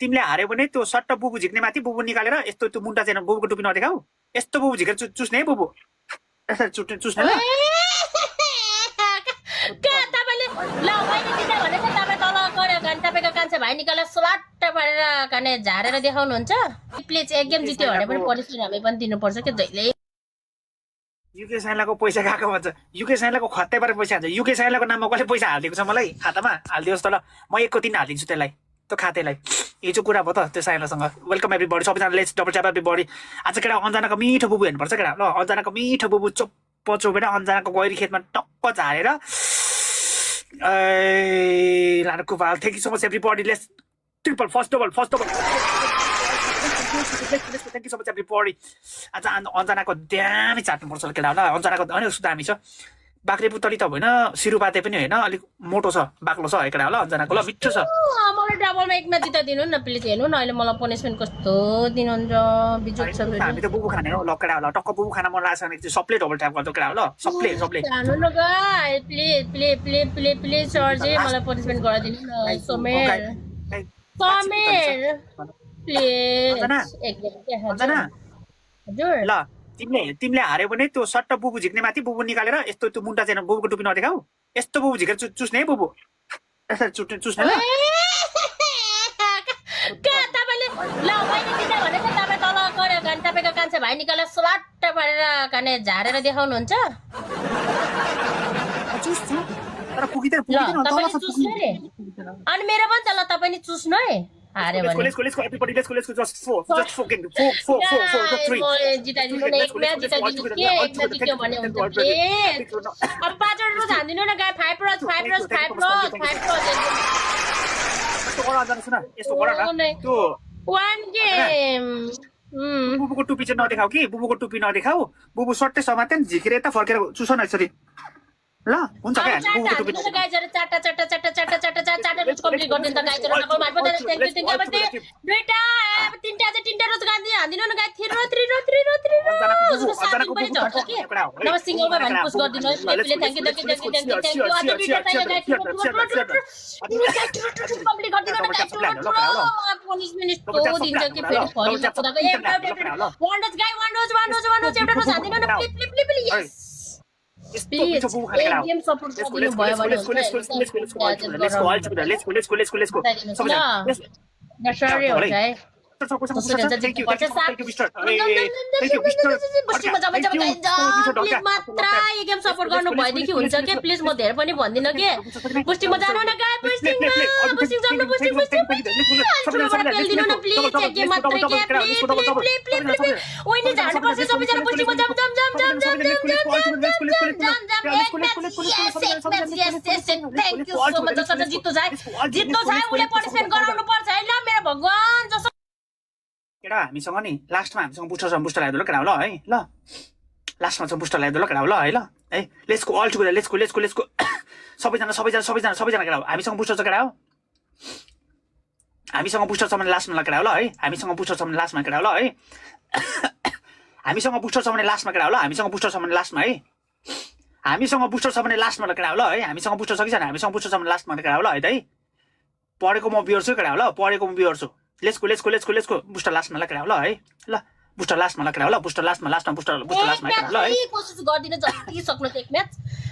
तिमीले हार्यो भने त्यो सट्ट बुबु झिक्ने माथि बुबु निकालेर यस्तो त्यो मुन्टा चाहिँ बुबुको टुपी नदेखाऊ यस्तो बुबु झिकेर चुस्ने है बुबु यसरी चुस्ने ल तपाईँको कान्छा भाइ निकालेर सलाट्ट पारेर काने झारेर देखाउनुहुन्छ प्लिज एक गेम जित्यो भने पनि पनिसमेन्ट हामी पनि दिनुपर्छ कि जहिले युके साइलाको पैसा गएको भन्छ युके साइलाको खत्तै पारेर पैसा हाल्छ युके साइलाको नाममा कसले पैसा हालिदिएको छ मलाई खातामा हालिदियोस् त ल म 1 को 3 हालिदिन्छु त्यसलाई त्यो खातेलाई यो चाहिँ कुरा भयो त त्यो साइलासँग वेलकम एभ्रीबडी सबैजना लेट्स डबल ट्याप एभ्रीबडी आज केटा अन्जनाको मिठो बुबु हेर्नुपर्छ केटा ल अन्जनाको मिठो बुबु चोप्पो चोपेर अन्जनाको गैरी खेतमा टक्क झारेर लानु कुपाल thank you so much everybody let's triple first double thank you so much everybody आज अन्जनाको दामी चाट्नुपर्छ केटा ल अन्जनाको अनि उसको दामी छ बाक्रे पुतली त होइन सिरुपाते पनि होइन अलिक मोटो छ बाक्लो छ केटा ल अन्जनाको ल मिठो छ मलाई डबलमा एक म्याच जित्दा दिनु न प्लिज हेर्नु न अहिले मलाई पनिसमेन्ट कस्तो दिनुहुन्छ बिजोक छ हामी त बुबु खाने हो ल केटा ल टक्क बुबु खाना मन लाग्छ भने चाहिँ सबले डबल ट्याप गर्छ केटा ल सबले जानु न गाइस प्लिज सर जी मलाई पनिसमेन्ट गराइदिनु न समेर प्लिज एक गेम के हजुर ल तिमीले हार्यो भने त्यो सट्ट बुबु झिक्ने माथि बुबु निकालेर यस्तो त्यो मुन्टा चाहिँ बुबुको टुपी नदेखाऊ यस्तो बुबु झिकेर चुस्ने है बुबु यसरी चुस्ने ल तपाईँको कान्छा भाइ निकालेर सलाट्ट पारेर काने झारेर देखाउनुहुन्छ अनि मेरो पनि त ल तपाईँ नि चुस्नु है हार्यो भने जिताइदिनु न एक म्याच जिताइदिनु के एक म्याच जित्यो भने हुन्छ अब 5 रोज हान्दिनु न गाई 5 रोज वान गेम बुबुको टुपी चाहिँ नदेखाऊ कि बुबुको टुपी नदेखाऊ बुबु सट्टै समाते झिकेर यता फर्केर चुस न यसरी ल हुन्छ क्या बुबुको टुपी चारटा रोज कम्प्लिट गरिदिनु त गाइजहरु डबल मार्फत थ्यांक यू अब दुईटा तीनटा रोज गान्दी हान्दिनु न गाइ 3 रोज सिंगलमा भन पुश गरिदिनु है प्ले थ्यांक यू अझ दुईटा चाहियो गाइ कम्प्लिट गरिदिनु न गाइ पनिसमेन्ट यस्तो दिन्छ कि फेरि फरि कुदाको वन रोज एउटा रोज हान्दिनु न please yes Please, game support गरिदिनु भयो भने गेम सपोर्ट गर्नु भएदेखि हुन्छ के प्लिज म धेरै पनि भन्दिनँ के बुस्टिङमा जानु न गाइ बुस्टिङमा प्लिज एक गेम मात्रै के प्लिज ओइनी झार्नु पर्छ सबैजना बुस्टिङमा जाम थ्यांक यू सो मच जसले जित्नु छ उले पनिसमेन्ट गराउनु पर्छ है ल मेरो भगवान जस केटा हामीसँग नि लास्टमा हामीसँग बुस्टर ल्याइदिनु ल केटा ल है ल लास्टमा चाहिँ बुस्टर ल्याइदिनु ल केटा ल है ल है let's go all together let's go सबैजना केटा हामीसँग बुस्टर छ केटा हो हामीसँग बुस्टर छ भने लास्टमा केटा हो ल है हामीसँग बुस्टर छ भने लास्टमा केटा हो ल है हामीसँग बुस्टर छ भने लास्टमा केटा हो ल हामीसँग बुस्टर छ भने लास्टमा है हामीसँग बुस्टर छ भने लास्टमा केटा हो ल है हामीसँग बुस्टर छ कि छैन हामीसँग बुस्टर छ भने लास्टमा केटा हो ल है त पढेको म बियर छु केटा हो ल पढेको म बियर छु लेट्स गो बुस्टर लास्टमा ल केटा हो ल है ल बुस्टर लास्टमा ल केटा हो ल बुस्टर लास्टमा बुस्टर लास्टमा केटा हो ल है कोसिस गर्दिन जति सक्नु एक म्याच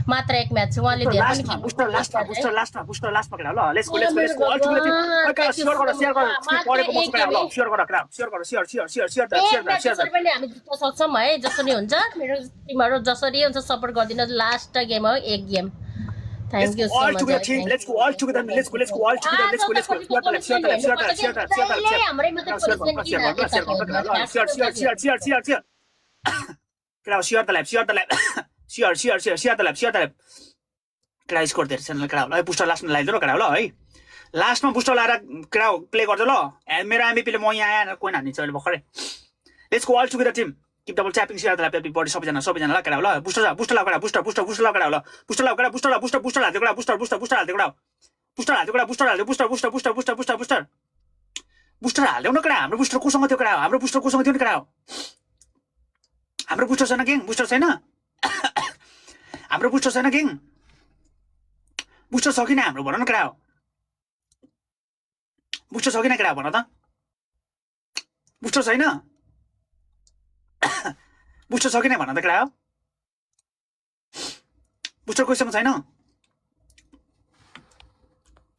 मात्र एक म्याच उहाँले धेरै पनि बुस्टर लास्टमा केटा हो ल let's go all together share गर पढेको म छु केटा हो ल शेयर गर पनि हामी जित्न सक्छौं है जसरी हुन्छ मेरो टिमहरु जसरी हुन्छ सपोर्ट गर्दिन लास्ट गेम हो एक game Thank you so much. Let's go all together. Let's go all together. Share the live. Kira score there channel kira ल बुस्टर लास्टमा ल्याइदिनु करा ल है लास्टमा बुस्टर लाएर करा प्ले गर्छ ल मेरो एमभीपी ले म यहाँ आएर कोइन हान्ने छ अहिले भर्खरै let's go all together team Keep double tapping share the everybody सबैजना ल केटा ल बुस्टर ल केटा बुस्टर ल केटा ल बुस्टर ल केटा बुस्टर हाल्दै केटा बुस्टर हाल्दै केटा बुस्टर हाल्दै न केटा हाम्रो बुस्टर कोसँग थियो केटा हाम्रो बुस्टर कोसँग थियो नि केटा हाम्रो बुस्टर छैन किङ बुस्टर छैन हाम्रो बुस्टर छैन किङ बुस्टर सकिन हाम्रो भन न केटा बुस्टर सकिन केटा भन त बुस्टर छैन बुस्टर छ कि नै भन त केटा हो बुस्टर कोहीसँग छैन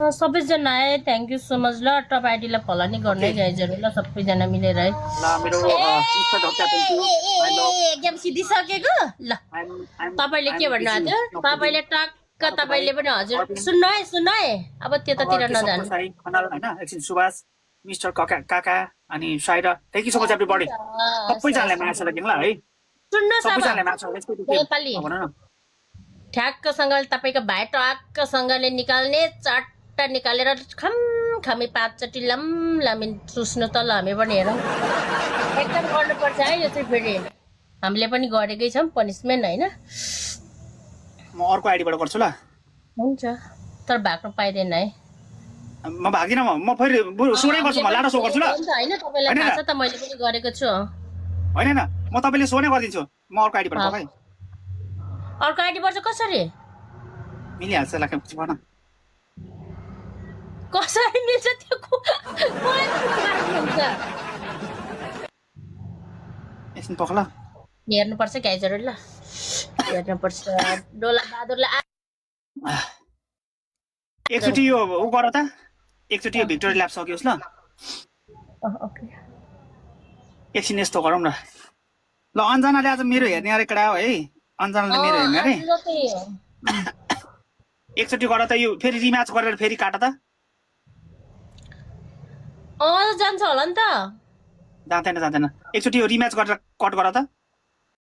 सबैजना आए थ्याङ्क यू सो मच ल टप आइडीलाई फलो नि गर्ने गाइजहरु ल सबैजना मिलेर है ल मेरो मिस्टर ढोका थ्याङ्क यू आई लभ एकदम सिधिसकेको ल तपाईले के भन्नु हजुर तपाईले टक्क तपाईले पनि हजुर सुन्नु है अब त्यतातिर नजानु खनाल हैन एकछिन सुभाष मिस्टर काका अनि Saira thank you so much everybody सबैजनालाई माछा लाग्यो ल है सुन्नुहोस् अब सबैजनालाई माछा नेपाली भन न ठ्याक्कसँगले तपाईँको भाइ टक्कसँगले निकाल्ने चट्टा निकालेर खमी 5 चोटि लामी चुस्नु त ल हामी पनि हेरौँ एकदम गर्नुपर्छ है यो चाहिँ फेरि हामीले पनि गरेकै छौँ पनिसमेन्ट होइन म अर्को आइडीबाट गर्छु ल हुन्छ तर भाग्नु पाइँदैन है म भागिन म फेरि सोनै गर्छु म लाडो सो गर्छु ल होइन तपाईँलाई थाहा छ त मैले पनि गरेको छु होइन हैन म तपाईले सोनै गरिदिन्छु म अर्को आइडीबाट भाइ अर्को आइडीबाट चाहिँ कसरी मिलिहाल्छ ल भन कसरी मिल्छ त्यो एकछिन पख ल हेर्नुपर्छ गाइजहरु ल हेर्नुपर्छ डोला बहादुरलाई एकचोटि यो उ गर त एकचोटि यो भिक्टोरी ल्याब सकियोस् ल ओके एकछिन यस्तो गरौँ न ल अन्जनाले आज मेरो हेर्ने अरे केटा हो है अन्जनाले मेरो हेर्ने अरे एकचोटि गर त यो फेरि रिम्याच गरेर फेरि काट त जान्छ होला नि त जाँदैन एकचोटि यो रिम्याच गरेर कट गर त